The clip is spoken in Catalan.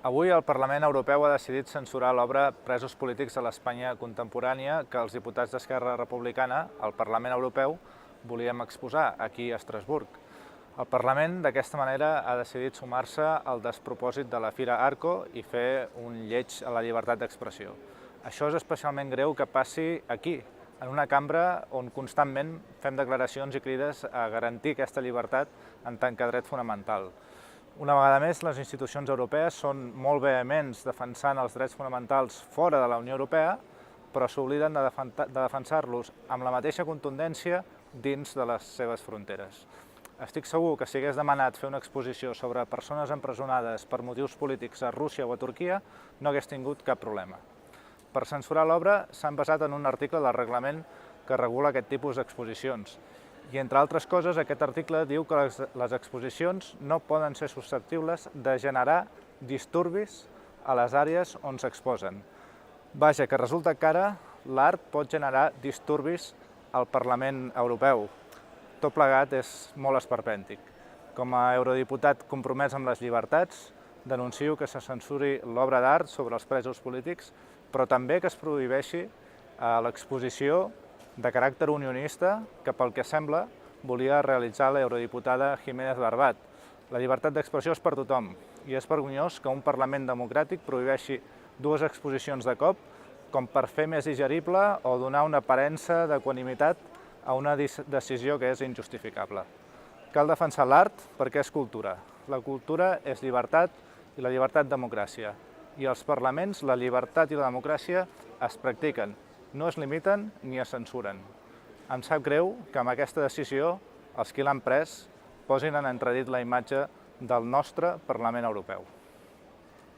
Avui el Parlament Europeu ha decidit censurar l'obra Presos polítics de l'Espanya contemporània que els diputats d'Esquerra Republicana, al Parlament Europeu, volíem exposar aquí a Estrasburg. El Parlament, d'aquesta manera, ha decidit sumar-se al despropòsit de la Fira Arco i fer un lleig a la llibertat d'expressió. Això és especialment greu que passi aquí, en una cambra on constantment fem declaracions i crides a garantir aquesta llibertat en tant que dret fonamental. Una vegada més, les institucions europees són molt vehements defensant els drets fonamentals fora de la Unió Europea, però s'obliden de defensar-los amb la mateixa contundència dins de les seves fronteres. Estic segur que si hagués demanat fer una exposició sobre persones empresonades per motius polítics a Rússia o a Turquia, no hagués tingut cap problema. Per censurar l'obra s'han basat en un article del reglament que regula aquest tipus d'exposicions. I, entre altres coses, aquest article diu que les exposicions no poden ser susceptibles de generar disturbis a les àrees on s'exposen. Vaja, que resulta que ara l'art pot generar disturbis al Parlament Europeu. Tot plegat és molt esperpèntic. Com a eurodiputat compromès amb les llibertats, denuncio que se censuri l'obra d'art sobre els presos polítics, però també que es prohibeixi l'exposició de caràcter unionista que, pel que sembla, volia realitzar l'eurodiputada Jiménez Barbat. La llibertat d'expressió és per tothom i és vergonyós que un Parlament democràtic prohibeixi dues exposicions de cop com per fer més digerible o donar una aparença d'equanimitat a una decisió que és injustificable. Cal defensar l'art perquè és cultura. La cultura és llibertat i la llibertat democràcia. I als parlaments la llibertat i la democràcia es practiquen, no es limiten ni es censuren. Em sap greu que amb aquesta decisió els qui l'han pres posin en entredit la imatge del nostre Parlament Europeu.